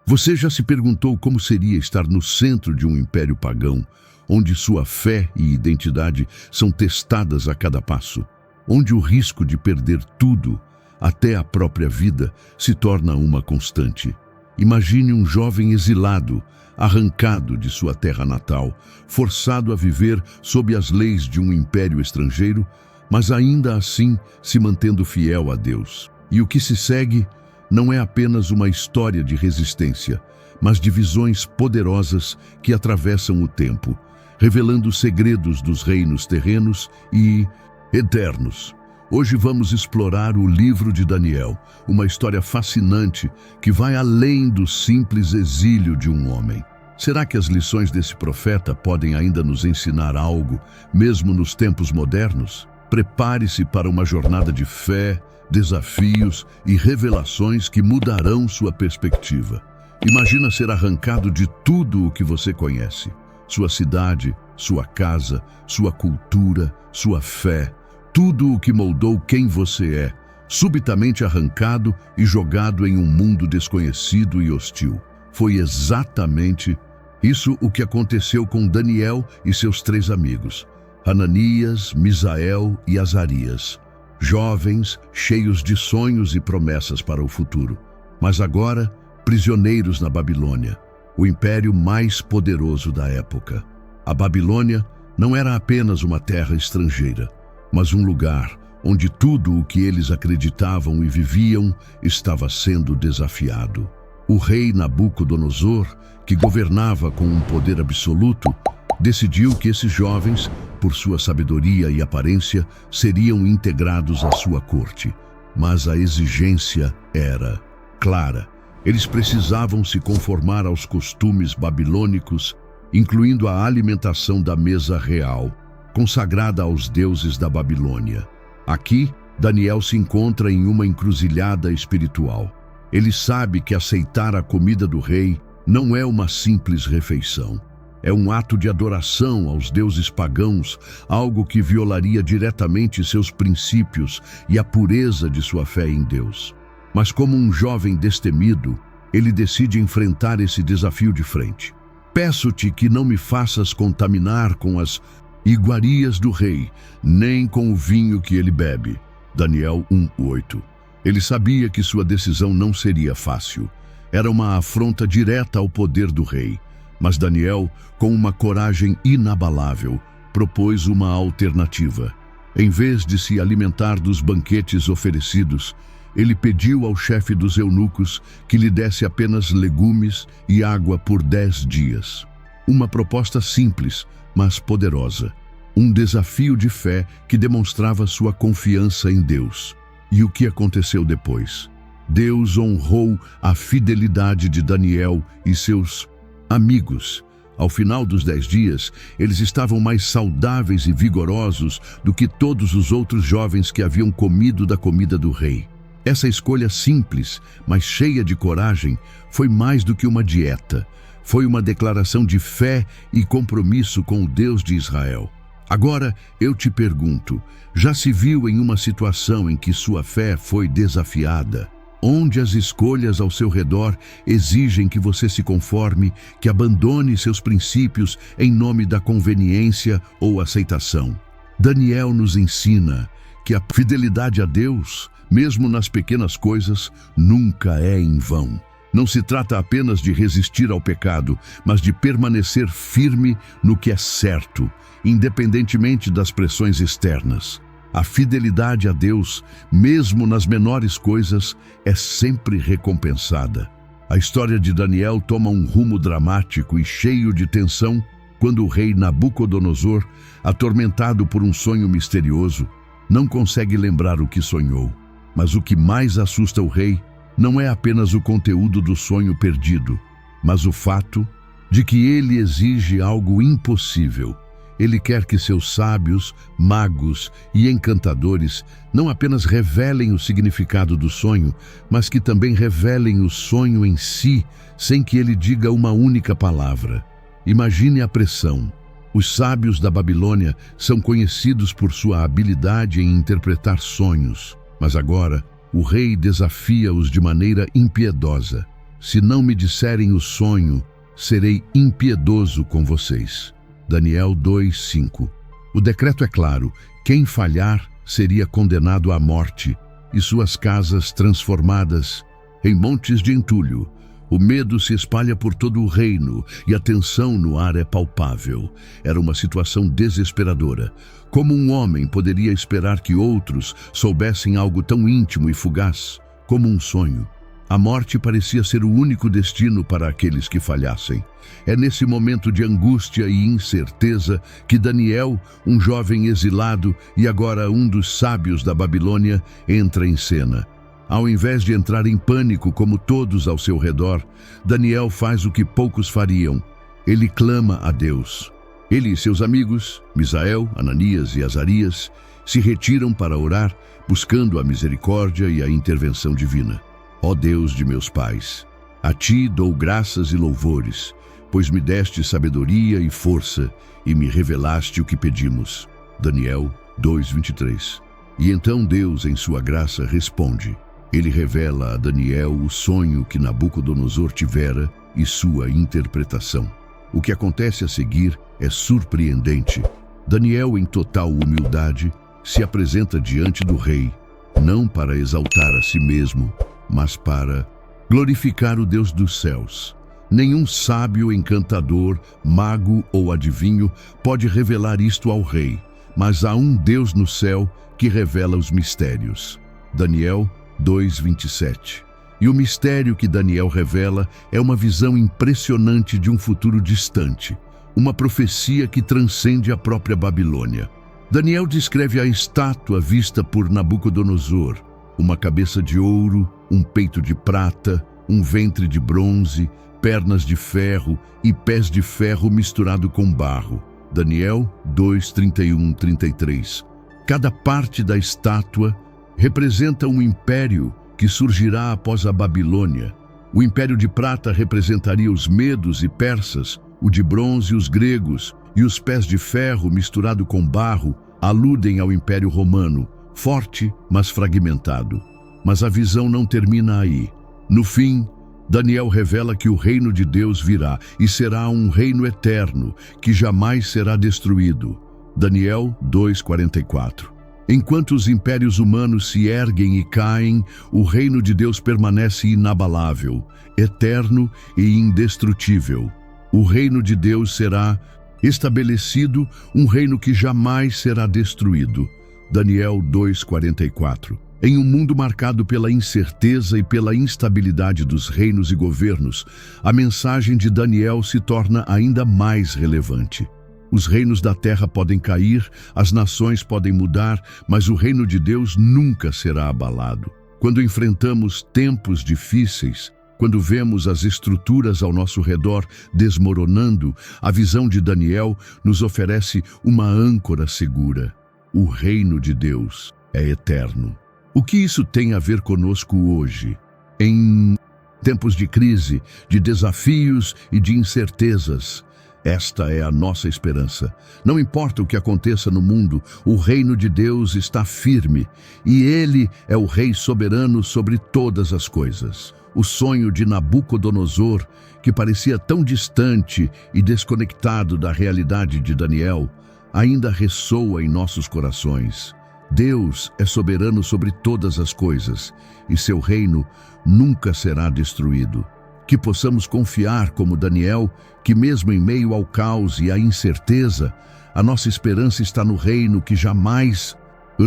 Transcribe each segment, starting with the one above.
Você já se perguntou como seria estar no centro de um império pagão, onde sua fé e identidade são testadas a cada passo, onde o risco de perder tudo, até a própria vida, se torna uma constante? Imagine um jovem exilado, arrancado de sua terra natal, forçado a viver sob as leis de um império estrangeiro, mas ainda assim se mantendo fiel a Deus. E o que se segue não é apenas uma história de resistência, mas de visões poderosas que atravessam o tempo, revelando segredos dos reinos terrenos e eternos. Hoje vamos explorar o livro de Daniel, uma história fascinante que vai além do simples exílio de um homem. Será que as lições desse profeta podem ainda nos ensinar algo, mesmo nos tempos modernos? Prepare-se para uma jornada de fé, desafios e revelações que mudarão sua perspectiva. Imagina ser arrancado de tudo o que você conhece: sua cidade, sua casa, sua cultura, sua fé, tudo o que moldou quem você é, subitamente arrancado e jogado em um mundo desconhecido e hostil. Foi exatamente isso o que aconteceu com Daniel e seus 3 amigos, Hananias, Misael e Azarias, jovens cheios de sonhos e promessas para o futuro, mas agora prisioneiros na Babilônia, o império mais poderoso da época. A Babilônia não era apenas uma terra estrangeira, mas um lugar onde tudo o que eles acreditavam e viviam estava sendo desafiado. O rei Nabucodonosor, que governava com um poder absoluto, decidiu que esses jovens, por sua sabedoria e aparência, seriam integrados à sua corte. Mas a exigência era clara. Eles precisavam se conformar aos costumes babilônicos, incluindo a alimentação da mesa real, consagrada aos deuses da Babilônia. Aqui, Daniel se encontra em uma encruzilhada espiritual. Ele sabe que aceitar a comida do rei não é uma simples refeição. É um ato de adoração aos deuses pagãos, algo que violaria diretamente seus princípios e a pureza de sua fé em Deus. Mas como um jovem destemido, ele decide enfrentar esse desafio de frente. Peço-te que não me faças contaminar com as iguarias do rei, nem com o vinho que ele bebe. Daniel 1:8. Ele sabia que sua decisão não seria fácil. Era uma afronta direta ao poder do rei. Mas Daniel, com uma coragem inabalável, propôs uma alternativa. Em vez de se alimentar dos banquetes oferecidos, ele pediu ao chefe dos eunucos que lhe desse apenas legumes e água por 10 dias. Uma proposta simples, mas poderosa. Um desafio de fé que demonstrava sua confiança em Deus. E o que aconteceu depois? Deus honrou a fidelidade de Daniel e seus amigos. Ao final dos 10 dias, eles estavam mais saudáveis e vigorosos do que todos os outros jovens que haviam comido da comida do rei. Essa escolha simples, mas cheia de coragem, foi mais do que uma dieta. Foi uma declaração de fé e compromisso com o Deus de Israel. Agora, eu te pergunto, já se viu em uma situação em que sua fé foi desafiada? Onde as escolhas ao seu redor exigem que você se conforme, que abandone seus princípios em nome da conveniência ou aceitação? Daniel nos ensina que a fidelidade a Deus, mesmo nas pequenas coisas, nunca é em vão. Não se trata apenas de resistir ao pecado, mas de permanecer firme no que é certo, independentemente das pressões externas. A fidelidade a Deus, mesmo nas menores coisas, é sempre recompensada. A história de Daniel toma um rumo dramático e cheio de tensão quando o rei Nabucodonosor, atormentado por um sonho misterioso, não consegue lembrar o que sonhou. Mas o que mais assusta o rei não é apenas o conteúdo do sonho perdido, mas o fato de que ele exige algo impossível. Ele quer que seus sábios, magos e encantadores não apenas revelem o significado do sonho, mas que também revelem o sonho em si, sem que ele diga uma única palavra. Imagine a pressão. Os sábios da Babilônia são conhecidos por sua habilidade em interpretar sonhos, mas agora o rei desafia-os de maneira impiedosa. Se não me disserem o sonho, serei impiedoso com vocês. Daniel 2:5. O decreto é claro: quem falhar seria condenado à morte e suas casas transformadas em montes de entulho. O medo se espalha por todo o reino e a tensão no ar é palpável. Era uma situação desesperadora. Como um homem poderia esperar que outros soubessem algo tão íntimo e fugaz como um sonho? A morte parecia ser o único destino para aqueles que falhassem. É nesse momento de angústia e incerteza que Daniel, um jovem exilado e agora um dos sábios da Babilônia, entra em cena. Ao invés de entrar em pânico como todos ao seu redor, Daniel faz o que poucos fariam. Ele clama a Deus. Ele e seus amigos, Misael, Ananias e Azarias, se retiram para orar, buscando a misericórdia e a intervenção divina. Ó Deus de meus pais, a ti dou graças e louvores, pois me deste sabedoria e força e me revelaste o que pedimos. Daniel 2:23. E então Deus, em sua graça, responde. Ele revela a Daniel o sonho que Nabucodonosor tivera e sua interpretação. O que acontece a seguir é surpreendente. Daniel, em total humildade, se apresenta diante do rei, não para exaltar a si mesmo, mas para glorificar o Deus dos céus. Nenhum sábio, encantador, mago ou adivinho pode revelar isto ao rei, mas há um Deus no céu que revela os mistérios. Daniel 2:27. E o mistério que Daniel revela é uma visão impressionante de um futuro distante, uma profecia que transcende a própria Babilônia. Daniel descreve a estátua vista por Nabucodonosor, uma cabeça de ouro, um peito de prata, um ventre de bronze, pernas de ferro e pés de ferro misturado com barro. Daniel 2:31-33. Cada parte da estátua representa um império que surgirá após a Babilônia. O império de prata representaria os medos e persas, o de bronze os gregos, e os pés de ferro misturado com barro aludem ao império romano, forte, mas fragmentado. Mas a visão não termina aí. No fim, Daniel revela que o reino de Deus virá e será um reino eterno, que jamais será destruído. Daniel 2:44. Enquanto os impérios humanos se erguem e caem, o reino de Deus permanece inabalável, eterno e indestrutível. O reino de Deus será estabelecido, um reino que jamais será destruído. Daniel 2:44. Em um mundo marcado pela incerteza e pela instabilidade dos reinos e governos, a mensagem de Daniel se torna ainda mais relevante. Os reinos da terra podem cair, as nações podem mudar, mas o reino de Deus nunca será abalado. Quando enfrentamos tempos difíceis, quando vemos as estruturas ao nosso redor desmoronando, a visão de Daniel nos oferece uma âncora segura. O reino de Deus é eterno. O que isso tem a ver conosco hoje? Em tempos de crise, de desafios e de incertezas, esta é a nossa esperança. Não importa o que aconteça no mundo, o reino de Deus está firme e Ele é o Rei soberano sobre todas as coisas. O sonho de Nabucodonosor, que parecia tão distante e desconectado da realidade de Daniel, ainda ressoa em nossos corações. Deus é soberano sobre todas as coisas e seu reino nunca será destruído. Que possamos confiar, como Daniel, que mesmo em meio ao caos e à incerteza, a nossa esperança está no reino que jamais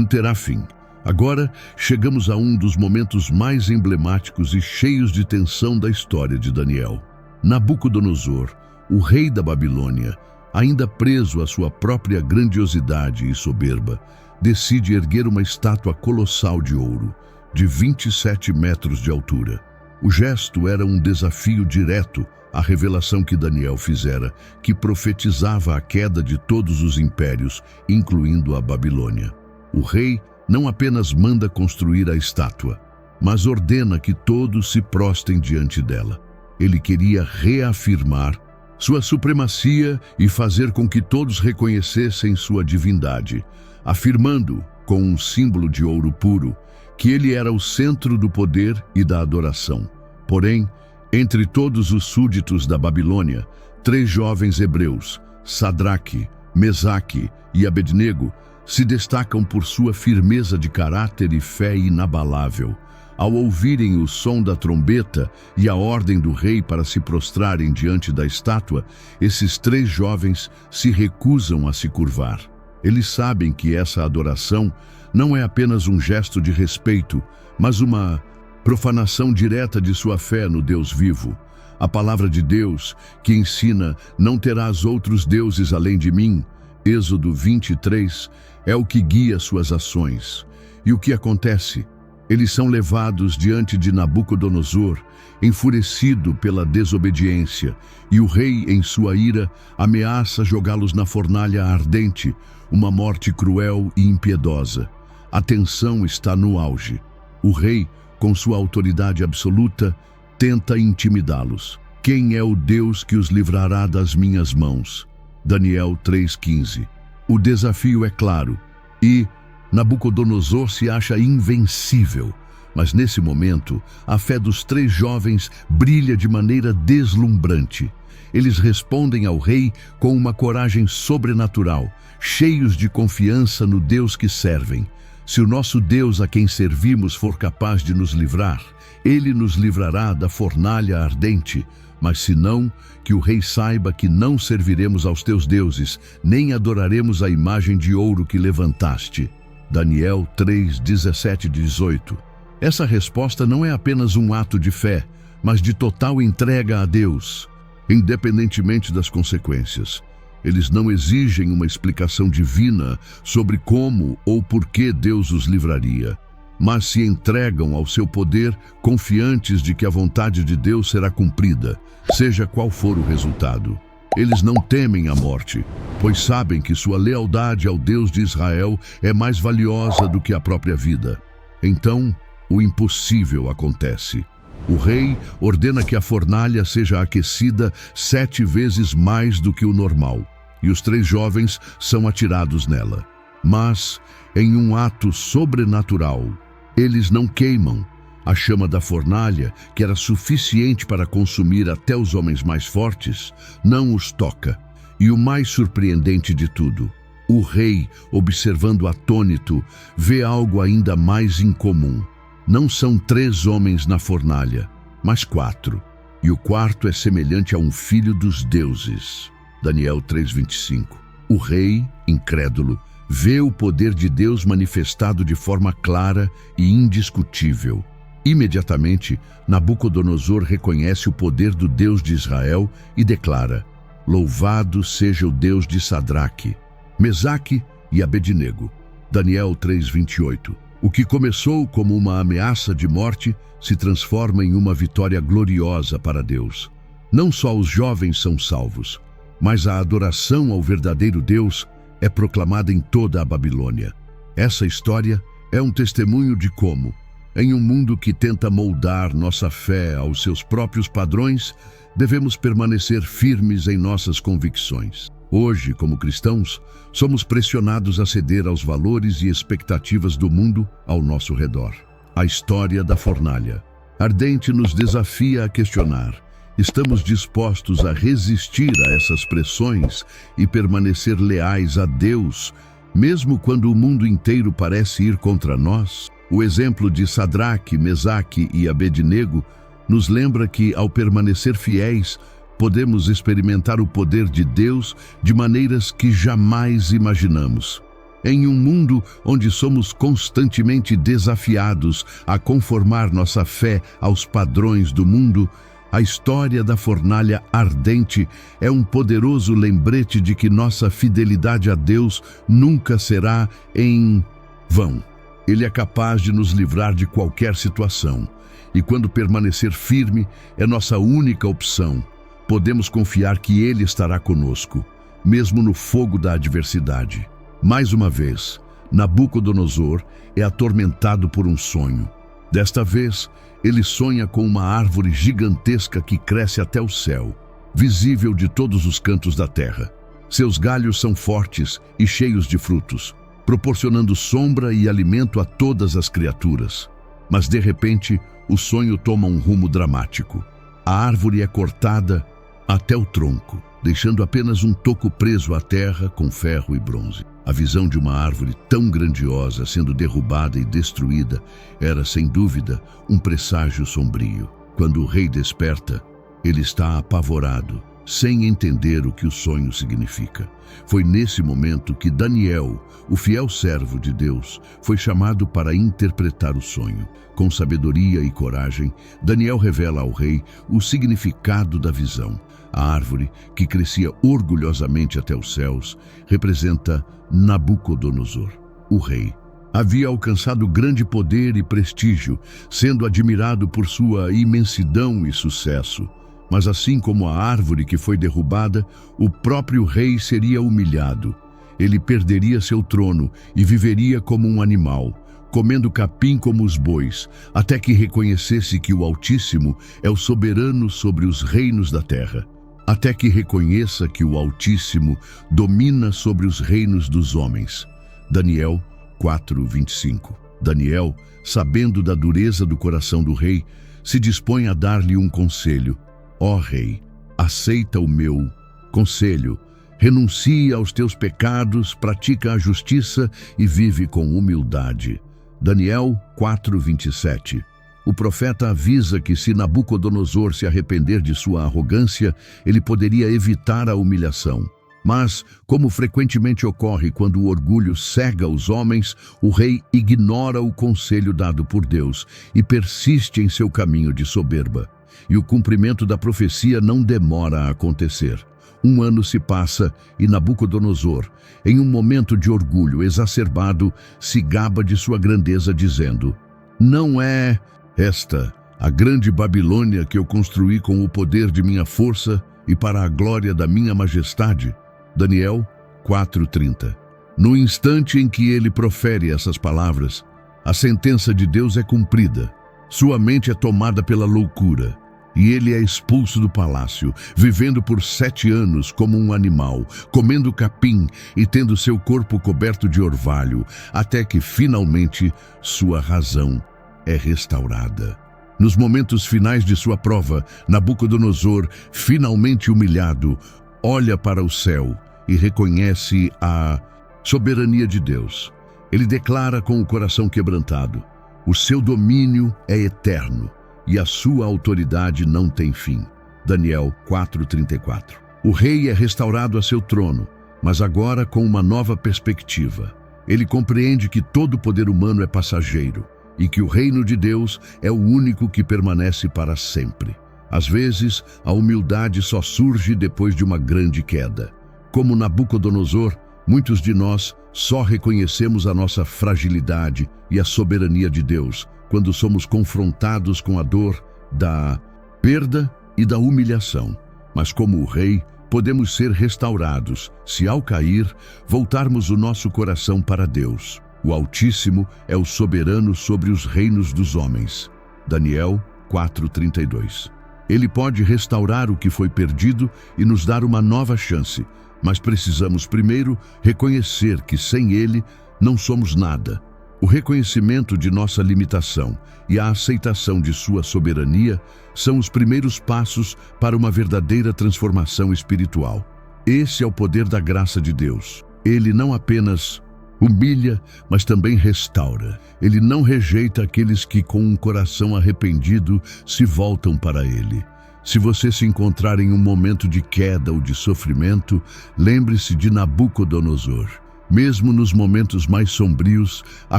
terá fim. Agora, chegamos a um dos momentos mais emblemáticos e cheios de tensão da história de Daniel. Nabucodonosor, o rei da Babilônia, ainda preso à sua própria grandiosidade e soberba, decide erguer uma estátua colossal de ouro, de 27 metros de altura. O gesto era um desafio direto à revelação que Daniel fizera, que profetizava a queda de todos os impérios, incluindo a Babilônia. O rei não apenas manda construir a estátua, mas ordena que todos se prostem diante dela. Ele queria reafirmar sua supremacia e fazer com que todos reconhecessem sua divindade, afirmando, com um símbolo de ouro puro, que ele era o centro do poder e da adoração. Porém, Entre todos os súditos da Babilônia, 3 jovens hebreus, Sadraque, Mesaque e Abednego, se destacam por sua firmeza de caráter e fé inabalável. Ao ouvirem o som da trombeta e a ordem do rei para se prostrarem diante da estátua, esses 3 jovens se recusam a se curvar. Eles sabem que essa adoração não é apenas um gesto de respeito, mas uma profanação direta de sua fé no Deus vivo. A palavra de Deus, que ensina: não terás outros deuses além de mim, Êxodo 23, é o que guia suas ações. E o que acontece? Eles são levados diante de Nabucodonosor, enfurecido pela desobediência, e o rei, em sua ira, ameaça jogá-los na fornalha ardente, uma morte cruel e impiedosa. A tensão está no auge. O rei, com sua autoridade absoluta, tenta intimidá-los. Quem é o Deus que os livrará das minhas mãos? Daniel 3,15. O desafio é claro, e Nabucodonosor se acha invencível. Mas nesse momento, a fé dos 3 jovens brilha de maneira deslumbrante. Eles respondem ao rei com uma coragem sobrenatural, cheios de confiança no Deus que servem. Se o nosso Deus a quem servimos for capaz de nos livrar, ele nos livrará da fornalha ardente. Mas se não, que o rei saiba que não serviremos aos teus deuses, nem adoraremos a imagem de ouro que levantaste. Daniel 3, 17 e 18. Essa resposta não é apenas um ato de fé, mas de total entrega a Deus, independentemente das consequências. Eles não exigem uma explicação divina sobre como ou por que Deus os livraria, mas se entregam ao seu poder, confiantes de que a vontade de Deus será cumprida, seja qual for o resultado. Eles não temem a morte, pois sabem que sua lealdade ao Deus de Israel é mais valiosa do que a própria vida. Então, o impossível acontece. O rei ordena que a fornalha seja aquecida 7 vezes mais do que o normal, e os 3 jovens são atirados nela. Mas, em um ato sobrenatural, eles não queimam. A chama da fornalha, que era suficiente para consumir até os homens mais fortes, não os toca. E o mais surpreendente de tudo, o rei, observando atônito, vê algo ainda mais incomum. Não são 3 homens na fornalha, mas 4. E o quarto é semelhante a um filho dos deuses. Daniel 3,25. O rei, incrédulo, vê o poder de Deus manifestado de forma clara e indiscutível. Imediatamente, Nabucodonosor reconhece o poder do Deus de Israel e declara: louvado seja o Deus de Sadraque, Mesaque e Abednego. Daniel 3,28. O que começou como uma ameaça de morte se transforma em uma vitória gloriosa para Deus. Não só os jovens são salvos, mas a adoração ao verdadeiro Deus é proclamada em toda a Babilônia. Essa história é um testemunho de como, em um mundo que tenta moldar nossa fé aos seus próprios padrões, devemos permanecer firmes em nossas convicções. Hoje, como cristãos, somos pressionados a ceder aos valores e expectativas do mundo ao nosso redor. A história da fornalha ardente nos desafia a questionar: estamos dispostos a resistir a essas pressões e permanecer leais a Deus, mesmo quando o mundo inteiro parece ir contra nós? O exemplo de Sadraque, Mesaque e Abednego nos lembra que, ao permanecer fiéis, podemos experimentar o poder de Deus de maneiras que jamais imaginamos. Em um mundo onde somos constantemente desafiados a conformar nossa fé aos padrões do mundo, a história da fornalha ardente é um poderoso lembrete de que nossa fidelidade a Deus nunca será em vão. Ele é capaz de nos livrar de qualquer situação, e quando permanecer firme é nossa única opção, podemos confiar que Ele estará conosco, mesmo no fogo da adversidade. Mais uma vez, Nabucodonosor é atormentado por um sonho. Desta vez, ele sonha com uma árvore gigantesca que cresce até o céu, visível de todos os cantos da terra. Seus galhos são fortes e cheios de frutos, proporcionando sombra e alimento a todas as criaturas. Mas de repente, o sonho toma um rumo dramático. A árvore é cortada até o tronco, deixando apenas um toco preso à terra com ferro e bronze. A visão de uma árvore tão grandiosa sendo derrubada e destruída era, sem dúvida, um presságio sombrio. Quando o rei desperta, ele está apavorado, sem entender o que o sonho significa. Foi nesse momento que Daniel, o fiel servo de Deus, foi chamado para interpretar o sonho. Com sabedoria e coragem, Daniel revela ao rei o significado da visão. A árvore, que crescia orgulhosamente até os céus, representa Nabucodonosor, o rei. Havia alcançado grande poder e prestígio, sendo admirado por sua imensidão e sucesso. Mas assim como a árvore que foi derrubada, o próprio rei seria humilhado. Ele perderia seu trono e viveria como um animal, comendo capim como os bois, até que reconhecesse que o Altíssimo é o soberano sobre os reinos da terra. Até que reconheça que o Altíssimo domina sobre os reinos dos homens. Daniel 4:25. Daniel, sabendo da dureza do coração do rei, se dispõe a dar-lhe um conselho. Ó rei, aceita o meu conselho, renuncia aos teus pecados, pratica a justiça e vive com humildade. Daniel 4:27. O profeta avisa que se Nabucodonosor se arrepender de sua arrogância, ele poderia evitar a humilhação. Mas, como frequentemente ocorre quando o orgulho cega os homens, o rei ignora o conselho dado por Deus e persiste em seu caminho de soberba. E o cumprimento da profecia não demora a acontecer. 1 ano se passa e Nabucodonosor, em um momento de orgulho exacerbado, se gaba de sua grandeza, dizendo: não é esta a grande Babilônia que eu construí com o poder de minha força e para a glória da minha majestade? Daniel 4:30. No instante em que ele profere essas palavras, a sentença de Deus é cumprida. Sua mente é tomada pela loucura e ele é expulso do palácio, vivendo por 7 anos como um animal, comendo capim e tendo seu corpo coberto de orvalho, até que finalmente sua razão é restaurada. Nos momentos finais de sua prova, Nabucodonosor, finalmente humilhado, olha para o céu e reconhece a soberania de Deus. Ele declara com o coração quebrantado: o seu domínio é eterno e a sua autoridade não tem fim. Daniel 4:34. O rei é restaurado a seu trono, mas agora com uma nova perspectiva. Ele compreende que todo poder humano é passageiro e que o reino de Deus é o único que permanece para sempre. Às vezes, a humildade só surge depois de uma grande queda. Como Nabucodonosor, muitos de nós só reconhecemos a nossa fragilidade e a soberania de Deus quando somos confrontados com a dor da perda e da humilhação. Mas como o rei, podemos ser restaurados se, ao cair, voltarmos o nosso coração para Deus. O Altíssimo é o soberano sobre os reinos dos homens. Daniel 4:32. Ele pode restaurar o que foi perdido e nos dar uma nova chance, mas precisamos primeiro reconhecer que sem Ele não somos nada. O reconhecimento de nossa limitação e a aceitação de sua soberania são os primeiros passos para uma verdadeira transformação espiritual. Esse é o poder da graça de Deus. Ele não apenas humilha, mas também restaura. Ele não rejeita aqueles que, com um coração arrependido, se voltam para Ele. Se você se encontrar em um momento de queda ou de sofrimento, lembre-se de Nabucodonosor. Mesmo nos momentos mais sombrios, a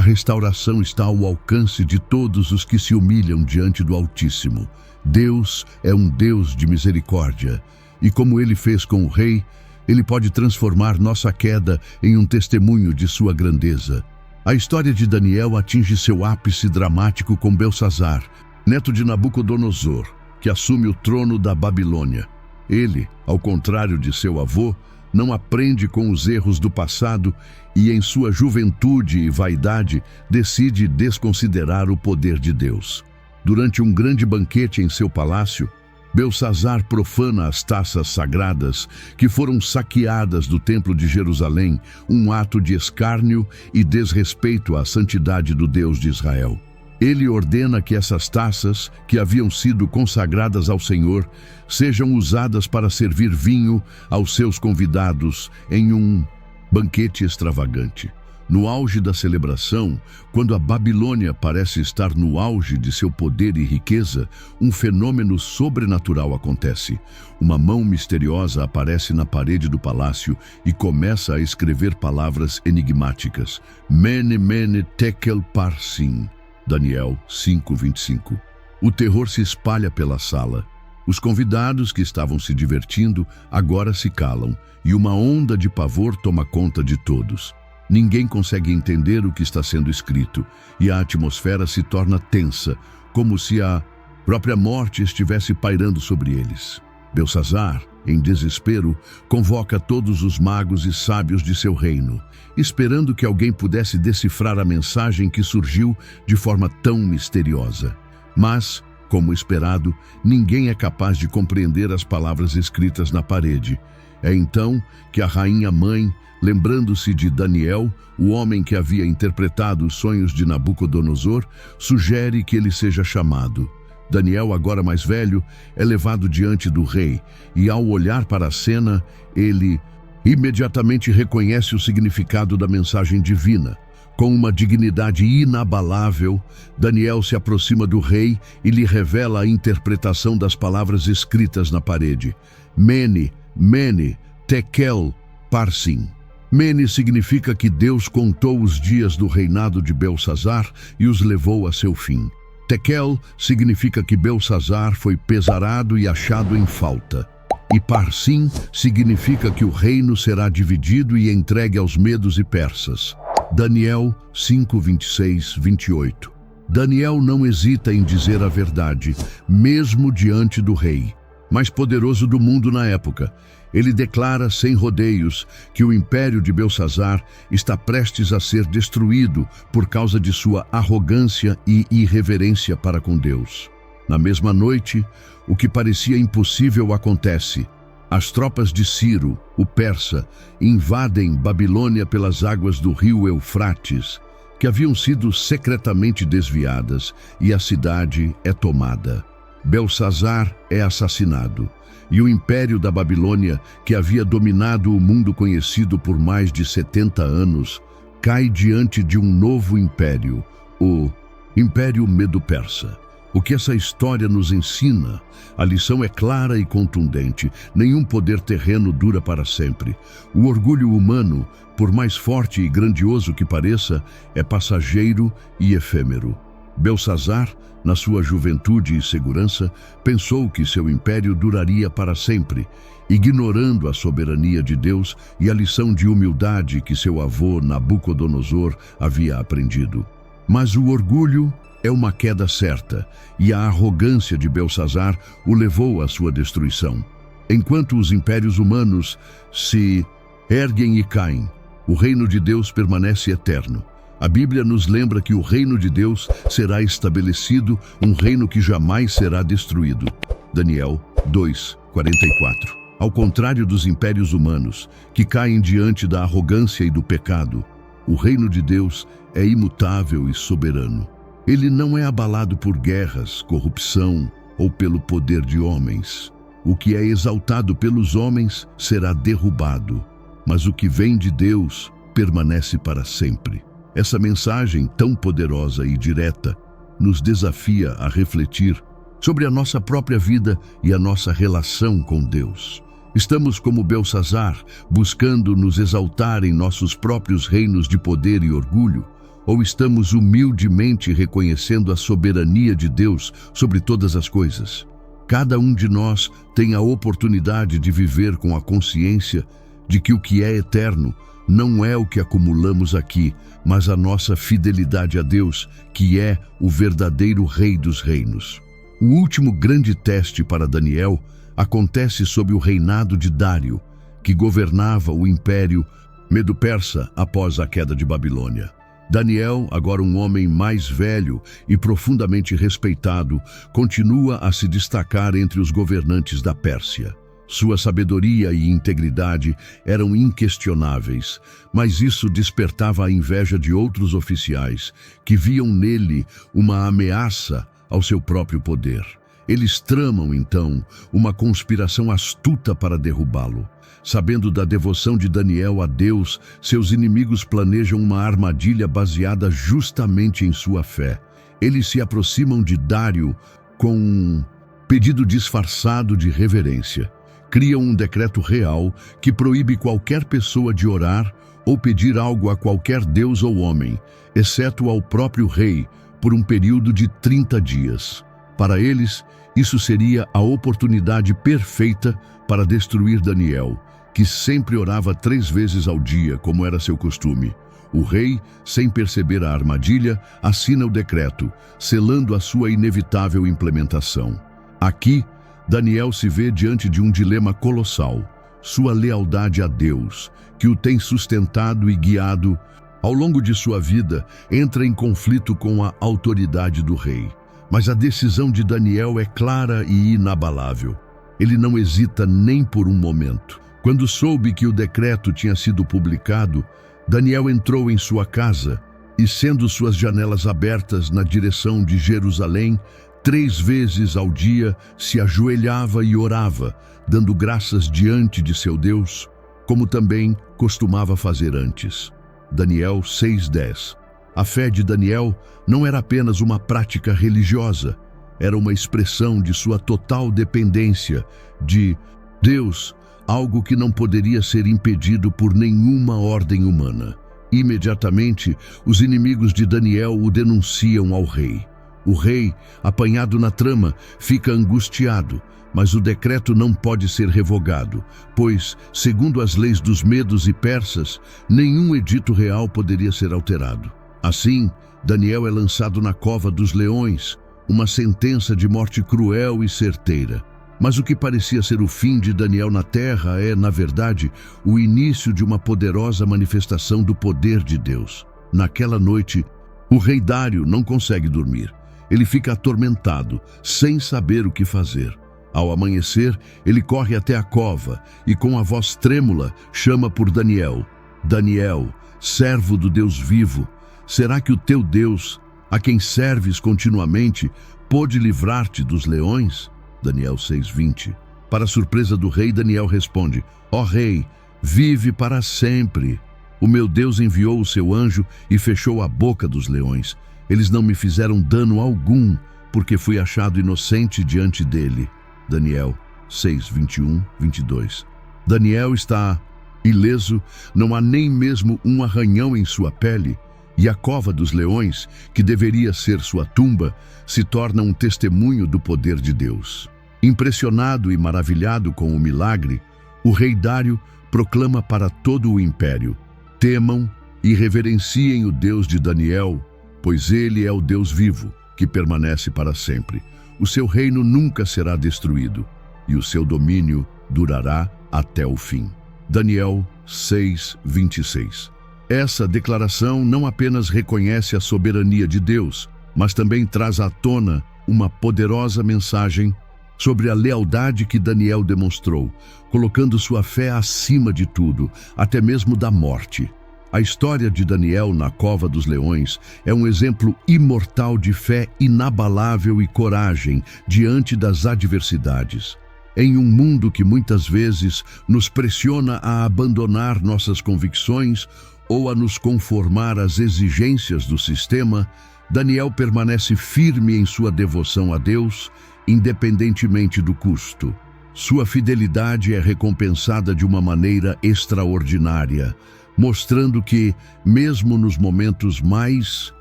restauração está ao alcance de todos os que se humilham diante do Altíssimo. Deus é um Deus de misericórdia, e como Ele fez com o rei, Ele pode transformar nossa queda em um testemunho de sua grandeza. A história de Daniel atinge seu ápice dramático com Belsassar, neto de Nabucodonosor, que assume o trono da Babilônia. Ele, ao contrário de seu avô, não aprende com os erros do passado e, em sua juventude e vaidade, decide desconsiderar o poder de Deus. Durante um grande banquete em seu palácio, Belsassar profana as taças sagradas que foram saqueadas do Templo de Jerusalém, um ato de escárnio e desrespeito à santidade do Deus de Israel. Ele ordena que essas taças, que haviam sido consagradas ao Senhor, sejam usadas para servir vinho aos seus convidados em um banquete extravagante. No auge da celebração, quando a Babilônia parece estar no auge de seu poder e riqueza, um fenômeno sobrenatural acontece. Uma mão misteriosa aparece na parede do palácio e começa a escrever palavras enigmáticas. Mene, mene, tekel, parsin. Daniel 5:25. O terror se espalha pela sala. Os convidados que estavam se divertindo agora se calam e uma onda de pavor toma conta de todos. Ninguém consegue entender o que está sendo escrito e a atmosfera se torna tensa, como se a própria morte estivesse pairando sobre eles. Belsazar, em desespero, convoca todos os magos e sábios de seu reino, esperando que alguém pudesse decifrar a mensagem que surgiu de forma tão misteriosa. Mas, como esperado, ninguém é capaz de compreender as palavras escritas na parede. É então que a rainha-mãe, lembrando-se de Daniel, o homem que havia interpretado os sonhos de Nabucodonosor, sugere que ele seja chamado. Daniel, agora mais velho, é levado diante do rei e, ao olhar para a cena, ele imediatamente reconhece o significado da mensagem divina. Com uma dignidade inabalável, Daniel se aproxima do rei e lhe revela a interpretação das palavras escritas na parede. Mene, mene, tekel, parsin. Mene significa que Deus contou os dias do reinado de Belsazar e os levou a seu fim. Tekel significa que Belsazar foi pesarado e achado em falta. E Parsim significa que o reino será dividido e entregue aos medos e persas. Daniel 5:26-28. Daniel não hesita em dizer a verdade, mesmo diante do rei, mais poderoso do mundo na época. Ele declara sem rodeios que o império de Belsazar está prestes a ser destruído por causa de sua arrogância e irreverência para com Deus. Na mesma noite, o que parecia impossível acontece. As tropas de Ciro, o persa, invadem Babilônia pelas águas do rio Eufrates, que haviam sido secretamente desviadas, e a cidade é tomada. Belsazar é assassinado, e o império da Babilônia, que havia dominado o mundo conhecido por mais de 70 anos, cai diante de um novo império, o Império Medo-Persa. O que essa história nos ensina? A lição é clara e contundente. Nenhum poder terreno dura para sempre. O orgulho humano, por mais forte e grandioso que pareça, é passageiro e efêmero. Belsazar, na sua juventude e segurança, pensou que seu império duraria para sempre, ignorando a soberania de Deus e a lição de humildade que seu avô Nabucodonosor havia aprendido. Mas o orgulho é uma queda certa, e a arrogância de Belsazar o levou à sua destruição. Enquanto os impérios humanos se erguem e caem, o reino de Deus permanece eterno. A Bíblia nos lembra que o reino de Deus será estabelecido, um reino que jamais será destruído. Daniel 2:44. Ao contrário dos impérios humanos, que caem diante da arrogância e do pecado, o reino de Deus é imutável e soberano. Ele não é abalado por guerras, corrupção ou pelo poder de homens. O que é exaltado pelos homens será derrubado, mas o que vem de Deus permanece para sempre. Essa mensagem tão poderosa e direta nos desafia a refletir sobre a nossa própria vida e a nossa relação com Deus. Estamos como Belsazar, buscando nos exaltar em nossos próprios reinos de poder e orgulho, ou estamos humildemente reconhecendo a soberania de Deus sobre todas as coisas? Cada um de nós tem a oportunidade de viver com a consciência de que o que é eterno não é o que acumulamos aqui, mas a nossa fidelidade a Deus, que é o verdadeiro Rei dos Reinos. O último grande teste para Daniel acontece sob o reinado de Dário, que governava o Império Medo-Persa após a queda de Babilônia. Daniel, agora um homem mais velho e profundamente respeitado, continua a se destacar entre os governantes da Pérsia. Sua sabedoria e integridade eram inquestionáveis, mas isso despertava a inveja de outros oficiais, que viam nele uma ameaça ao seu próprio poder. Eles tramam, então, uma conspiração astuta para derrubá-lo. Sabendo da devoção de Daniel a Deus, seus inimigos planejam uma armadilha baseada justamente em sua fé. Eles se aproximam de Dário com um pedido disfarçado de reverência. Criam um decreto real que proíbe qualquer pessoa de orar ou pedir algo a qualquer deus ou homem, exceto ao próprio rei, por um período de 30 dias. Para eles, isso seria a oportunidade perfeita para destruir Daniel, que sempre orava 3 vezes ao dia, como era seu costume. O rei, sem perceber a armadilha, assina o decreto, selando a sua inevitável implementação. Aqui, Daniel se vê diante de um dilema colossal. Sua lealdade a Deus, que o tem sustentado e guiado ao longo de sua vida, entra em conflito com a autoridade do rei. Mas a decisão de Daniel é clara e inabalável. Ele não hesita nem por um momento. Quando soube que o decreto tinha sido publicado, Daniel entrou em sua casa e, sendo suas janelas abertas na direção de Jerusalém, 3 vezes ao dia se ajoelhava e orava, dando graças diante de seu Deus, como também costumava fazer antes. Daniel 6:10. A fé de Daniel não era apenas uma prática religiosa, era uma expressão de sua total dependência de Deus, algo que não poderia ser impedido por nenhuma ordem humana. Imediatamente, os inimigos de Daniel o denunciam ao rei. O rei, apanhado na trama, fica angustiado, mas o decreto não pode ser revogado, pois, segundo as leis dos medos e persas, nenhum edito real poderia ser alterado. Assim, Daniel é lançado na cova dos leões, uma sentença de morte cruel e certeira. Mas o que parecia ser o fim de Daniel na terra é, na verdade, o início de uma poderosa manifestação do poder de Deus. Naquela noite, o rei Dário não consegue dormir. Ele fica atormentado, sem saber o que fazer. Ao amanhecer, ele corre até a cova e, com a voz trêmula, chama por Daniel. Daniel, servo do Deus vivo, será que o teu Deus, a quem serves continuamente, pôde livrar-te dos leões? Daniel 6:20. Para surpresa do rei, Daniel responde: Ó rei, vive para sempre. O meu Deus enviou o seu anjo e fechou a boca dos leões. Eles não me fizeram dano algum, porque fui achado inocente diante dele. Daniel 6:21-22. Daniel está ileso, não há nem mesmo um arranhão em sua pele, e a cova dos leões, que deveria ser sua tumba, se torna um testemunho do poder de Deus. Impressionado e maravilhado com o milagre, o rei Dário proclama para todo o império: temam e reverenciem o Deus de Daniel, pois ele é o Deus vivo, que permanece para sempre. O seu reino nunca será destruído, e o seu domínio durará até o fim. Daniel 6:26. Essa declaração não apenas reconhece a soberania de Deus, mas também traz à tona uma poderosa mensagem sobre a lealdade que Daniel demonstrou, colocando sua fé acima de tudo, até mesmo da morte. A história de Daniel na cova dos leões é um exemplo imortal de fé inabalável e coragem diante das adversidades. Em um mundo que muitas vezes nos pressiona a abandonar nossas convicções ou a nos conformar às exigências do sistema, Daniel permanece firme em sua devoção a Deus, independentemente do custo. Sua fidelidade é recompensada de uma maneira extraordinária, mostrando que, mesmo nos momentos mais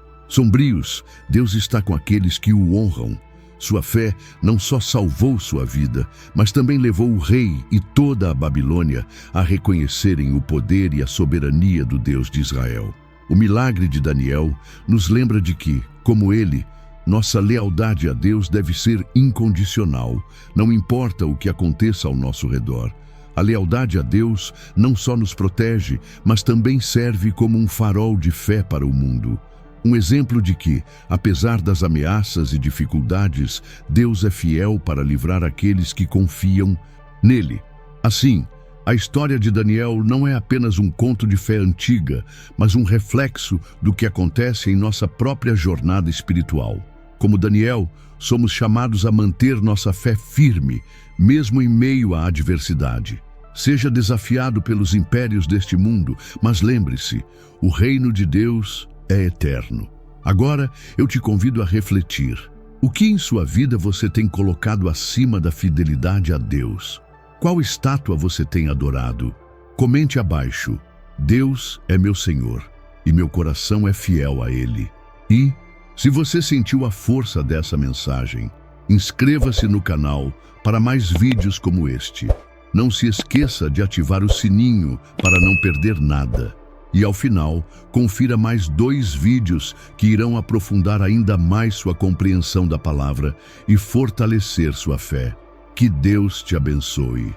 sombrios, Deus está com aqueles que o honram. Sua fé não só salvou sua vida, mas também levou o rei e toda a Babilônia a reconhecerem o poder e a soberania do Deus de Israel. O milagre de Daniel nos lembra de que, como ele, nossa lealdade a Deus deve ser incondicional, não importa o que aconteça ao nosso redor. A lealdade a Deus não só nos protege, mas também serve como um farol de fé para o mundo. Um exemplo de que, apesar das ameaças e dificuldades, Deus é fiel para livrar aqueles que confiam nele. Assim, a história de Daniel não é apenas um conto de fé antiga, mas um reflexo do que acontece em nossa própria jornada espiritual. Como Daniel, somos chamados a manter nossa fé firme, mesmo em meio à adversidade. Seja desafiado pelos impérios deste mundo, mas lembre-se, o reino de Deus é eterno. Agora, eu te convido a refletir. O que em sua vida você tem colocado acima da fidelidade a Deus? Qual estátua você tem adorado? Comente abaixo. Deus é meu Senhor e meu coração é fiel a Ele. E, se você sentiu a força dessa mensagem, inscreva-se no canal para mais vídeos como este. Não se esqueça de ativar o sininho para não perder nada. E ao final, confira mais 2 vídeos que irão aprofundar ainda mais sua compreensão da palavra e fortalecer sua fé. Que Deus te abençoe.